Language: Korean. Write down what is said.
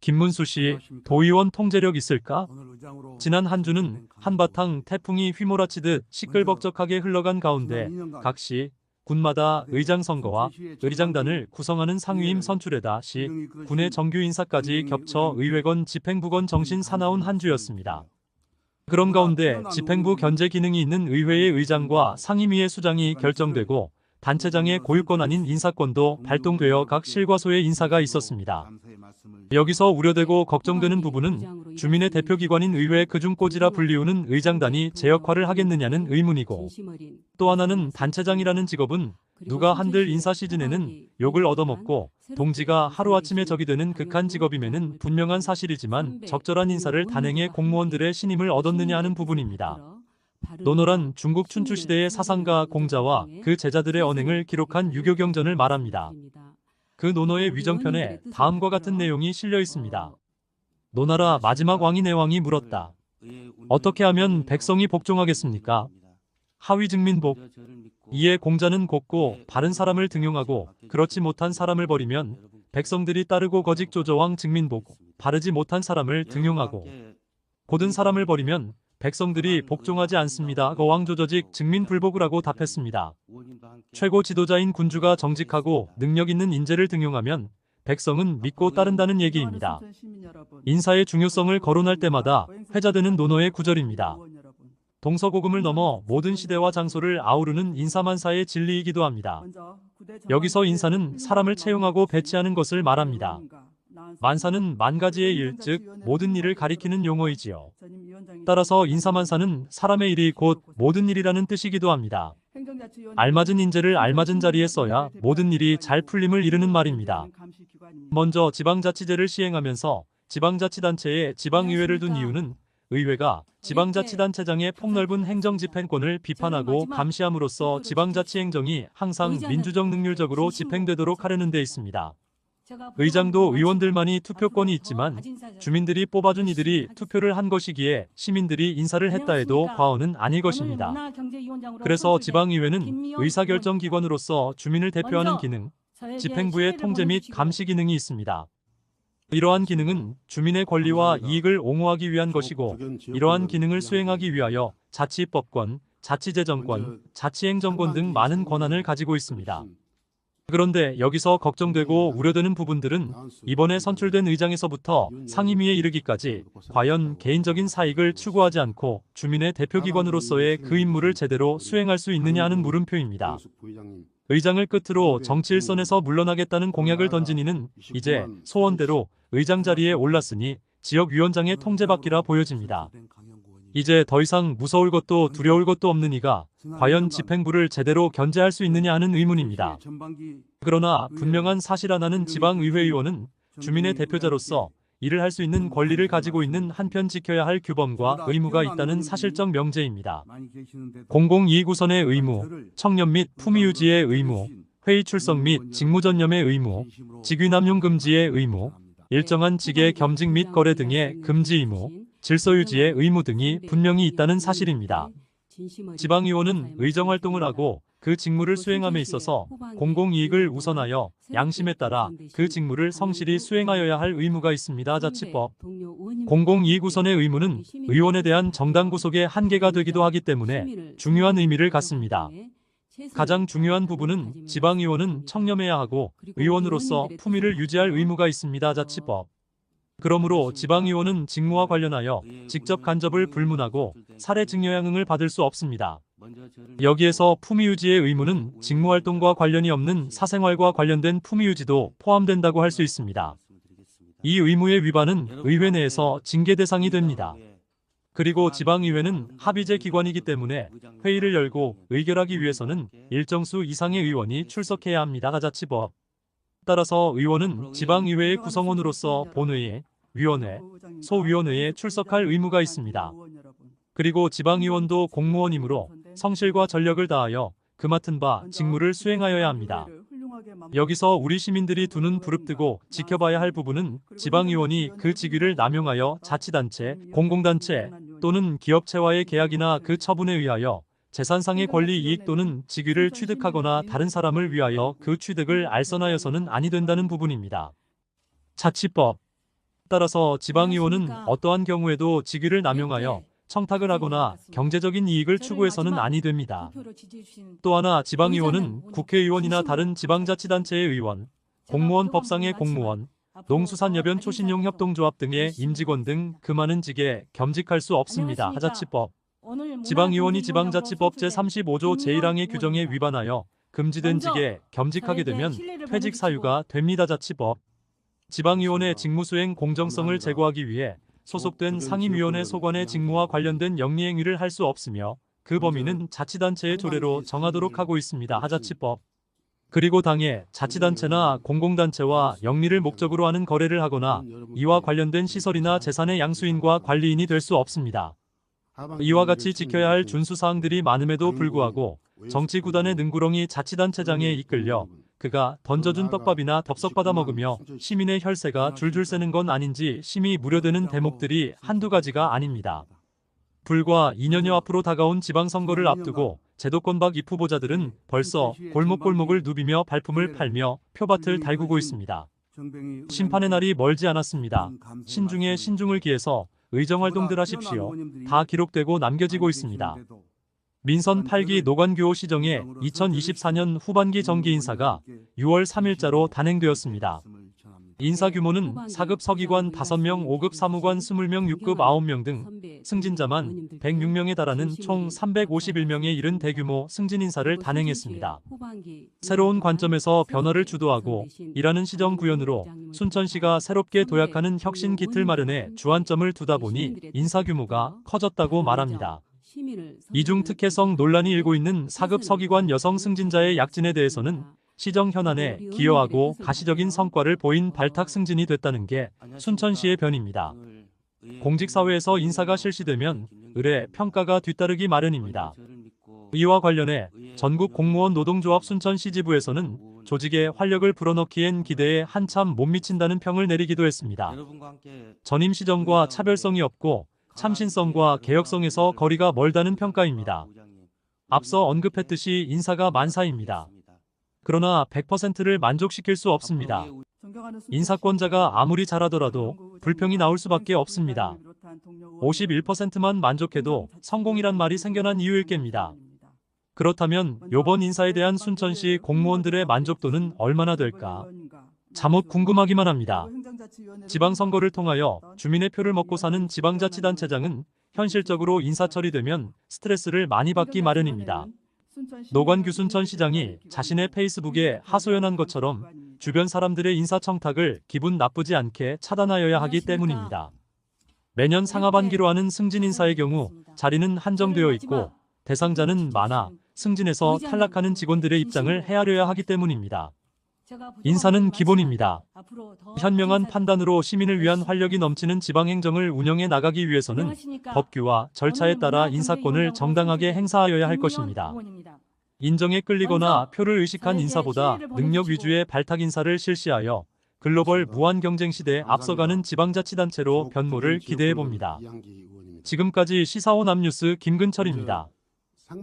김문수 씨, 안녕하십니까. 도의원 통제력 있을까? 오늘 의장으로 지난 한 주는 한바탕 태풍이 휘몰아치듯 시끌벅적하게 흘러간 가운데 지난 2년간 각 시, 군마다 의장 선거와 의장단을 구성하는 상위임 선출에다 시, 군의 정규 인사까지 겹쳐 의회건 집행부건 정신 사나운 한 주였습니다. 그런 가운데 집행부 견제 기능이 있는 의회의 의장과 상임위의 수장이 결정되고 단체장의 고유권 아닌 인사권도 발동되어 각 실과소의 인사가 있었습니다. 여기서 우려되고 걱정되는 부분은 주민의 대표기관인 의회 그중꼬지라 불리우는 의장단이 제 역할을 하겠느냐는 의문이고, 또 하나는 단체장이라는 직업은 누가 한들 인사 시즌에는 욕을 얻어먹고 동지가 하루아침에 적이 되는 극한 직업임에는 분명한 사실이지만 적절한 인사를 단행해 공무원들의 신임을 얻었느냐 하는 부분입니다. 노노란 중국 춘추시대의 사상가 공자와 그 제자들의 언행을 기록한 유교경전을 말합니다. 그 논어의 위정편에 다음과 같은 내용이 실려 있습니다. 노나라 마지막 왕이 내왕이 물었다. 어떻게 하면 백성이 복종하겠습니까? 하위 증민복. 이에 공자는 곱고 바른 사람을 등용하고 그렇지 못한 사람을 버리면 백성들이 따르고 거직 조조왕 증민복. 바르지 못한 사람을 등용하고 고든 사람을 버리면 백성들이 복종하지 않습니다. 거왕조조직 증민불복을 하고 답했습니다. 최고 지도자인 군주가 정직하고 능력 있는 인재를 등용하면 백성은 믿고 따른다는 얘기입니다. 인사의 중요성을 거론할 때마다 회자되는 논어의 구절입니다. 동서고금을 넘어 모든 시대와 장소를 아우르는 인사만사의 진리이기도 합니다. 여기서 인사는 사람을 채용하고 배치하는 것을 말합니다. 만사는 만가지의 일, 즉 모든 일을 가리키는 용어이지요. 따라서 인사만사는 사람의 일이 곧 모든 일이라는 뜻이기도 합니다. 알맞은 인재를 알맞은 자리에 써야 모든 일이 잘 풀림을 이루는 말입니다. 먼저 지방자치제를 시행하면서 지방자치단체에 지방의회를 둔 이유는 의회가 지방자치단체장의 폭넓은 행정집행권을 비판하고 감시함으로써 지방자치행정이 항상 민주적 능률적으로 집행되도록 하려는 데 있습니다. 의장도 의원들만이 투표권이 있지만 주민들이 뽑아준 이들이 투표를 한 것이기에 시민들이 인사를 했다 해도 과언은 아닐 것입니다. 그래서 지방의회는 의사결정기관으로서 주민을 대표하는 기능, 집행부의 통제 및 감시 기능이 있습니다. 이러한 기능은 주민의 권리와 이익을 옹호하기 위한 것이고, 이러한 기능을 수행하기 위하여 자치법권, 자치재정권, 자치행정권 등 많은 권한을 가지고 있습니다. 그런데 여기서 걱정되고 우려되는 부분들은 이번에 선출된 의장에서부터 상임위에 이르기까지 과연 개인적인 사익을 추구하지 않고 주민의 대표기관으로서의 그 임무를 제대로 수행할 수 있느냐 하는 물음표입니다. 의장을 끝으로 정치 일선에서 물러나겠다는 공약을 던진 이는 이제 소원대로 의장 자리에 올랐으니 지역위원장의 통제받기라 보여집니다. 이제 더 이상 무서울 것도 두려울 것도 없는 이가 과연 집행부를 제대로 견제할 수 있느냐 하는 의문입니다. 그러나 분명한 사실 하나는 지방의회의원은 주민의 대표자로서 일을 할 수 있는 권리를 가지고 있는 한편 지켜야 할 규범과 의무가 있다는 사실적 명제입니다. 공공이익우선의 의무, 청렴 및 품위 유지의 의무, 회의 출석 및 직무전념의 의무, 직위남용 금지의 의무, 일정한 직의 겸직 및 거래 등의 금지 의무, 질서 유지의 의무 등이 분명히 있다는 사실입니다. 지방의원은 의정활동을 하고 그 직무를 수행함에 있어서 공공이익을 우선하여 양심에 따라 그 직무를 성실히 수행하여야 할 의무가 있습니다. 자치법. 공공이익 우선의 의무는 의원에 대한 정당 구속의 한계가 되기도 하기 때문에 중요한 의미를 갖습니다. 가장 중요한 부분은 지방의원은 청렴해야 하고 의원으로서 품위를 유지할 의무가 있습니다. 자치법. 그러므로 지방의원은 직무와 관련하여 직접 간접을 불문하고 사례 증여양응을 받을 수 없습니다. 여기에서 품위유지의 의무는 직무활동과 관련이 없는 사생활과 관련된 품위유지도 포함된다고 할 수 있습니다. 이 의무의 위반은 의회 내에서 징계 대상이 됩니다. 그리고 지방의회는 합의제 기관이기 때문에 회의를 열고 의결하기 위해서는 일정 수 이상의 의원이 출석해야 합니다. 자치법. 따라서 의원은 지방의회의 구성원으로서 본회의, 위원회, 소위원회에 출석할 의무가 있습니다. 그리고 지방의원도 공무원이므로 성실과 전력을 다하여 그 맡은 바 직무를 수행하여야 합니다. 여기서 우리 시민들이 두 눈 부릅뜨고 지켜봐야 할 부분은 지방의원이 그 직위를 남용하여 자치단체, 공공단체 또는 기업체와의 계약이나 그 처분에 의하여 재산상의 권리 이익 또는 직위를 취득하거나 다른 사람을 위하여 그 취득을 알선하여서는 아니 된다는 부분입니다. 자치법. 따라서 지방의원은 어떠한 경우에도 직위를 남용하여 청탁을 하거나 경제적인 이익을 추구해서는 아니 됩니다. 또 하나 지방의원은 국회의원이나 다른 지방자치단체의 의원, 공무원 법상의 공무원, 농수산여변 초신용 협동조합 등의 임직원 등 그 많은 직에 겸직할 수 없습니다. 하자치법. 지방의원이 지방자치법 제35조 제1항의 규정에 위반하여 금지된 직에 겸직하게 되면 퇴직 사유가 됩니다. 자치법. 지방의원의 직무수행 공정성을 제고하기 위해 소속된 상임위원회 소관의 직무와 관련된 영리행위를 할 수 없으며 그 범위는 자치단체의 조례로 정하도록 하고 있습니다. 하자치법. 그리고 당해 자치단체나 공공단체와 영리를 목적으로 하는 거래를 하거나 이와 관련된 시설이나 재산의 양수인과 관리인이 될 수 없습니다. 이와 같이 지켜야 할 준수사항들이 많음에도 불구하고 정치구단의 능구렁이 자치단체장에 이끌려 그가 던져준 떡밥이나 덥석 받아먹으며 시민의 혈세가 줄줄 새는 건 아닌지 심히 우려되는 대목들이 한두 가지가 아닙니다. 불과 2년여 앞으로 다가온 지방선거를 앞두고 제도권박 입 후보자들은 벌써 골목골목을 누비며 발품을 팔며 표밭을 달구고 있습니다. 심판의 날이 멀지 않았습니다. 신중에 신중을 기해서 의정활동들 하십시오. 다 기록되고 남겨지고 있습니다. 민선 8기 노관규호 시정의 2024년 후반기 정기 인사가 6월 3일자로 단행되었습니다. 인사 규모는 4급 서기관 5명, 5급 사무관 20명, 6급 9명 등 승진자만 106명에 달하는 총 351명에 이른 대규모 승진 인사를 단행했습니다. 새로운 관점에서 변화를 주도하고 일하는 시정구현으로 순천시가 새롭게 도약하는 혁신 기틀 마련에 주안점을 두다 보니 인사 규모가 커졌다고 말합니다. 이중 특혜성 논란이 일고 있는 4급 서기관 여성 승진자의 약진에 대해서는 시정 현안에 기여하고 가시적인 성과를 보인 발탁 승진이 됐다는 게 순천시의 변입니다. 공직사회에서 인사가 실시되면 의뢰, 평가가 뒤따르기 마련입니다. 이와 관련해 전국 공무원 노동조합 순천시 지부에서는 조직에 활력을 불어넣기엔 기대에 한참 못 미친다는 평을 내리기도 했습니다. 전임 시정과 차별성이 없고 참신성과 개혁성에서 거리가 멀다는 평가입니다. 앞서 언급했듯이 인사가 만사입니다. 그러나 100%를 만족시킬 수 없습니다. 인사권자가 아무리 잘하더라도 불평이 나올 수밖에 없습니다. 51%만 만족해도 성공이란 말이 생겨난 이유일 겁니다. 그렇다면 요번 인사에 대한 순천시 공무원들의 만족도는 얼마나 될까? 잠옷 궁금하기만 합니다. 지방선거를 통하여 주민의 표를 먹고 사는 지방자치단체장은 현실적으로 인사 처리되면 스트레스를 많이 받기 마련입니다. 노관규 순천시장이 자신의 페이스북에 하소연한 것처럼 주변 사람들의 인사청탁을 기분 나쁘지 않게 차단하여야 하기 때문입니다. 매년 상하반기로 하는 승진 인사의 경우 자리는 한정되어 있고 대상자는 많아 승진에서 탈락하는 직원들의 입장을 헤아려야 하기 때문입니다. 인사는 기본입니다. 현명한 판단으로 시민을 위한 활력이 넘치는 지방행정을 운영해 나가기 위해서는 법규와 절차에 따라 인사권을 정당하게 행사하여야 할 것입니다. 인정에 끌리거나 표를 의식한 인사보다 능력 위주의 발탁 인사를 실시하여 글로벌 무한 경쟁 시대에 앞서가는 지방자치단체로 변모를 기대해 봅니다. 지금까지 시사호 남뉴스 김근철입니다.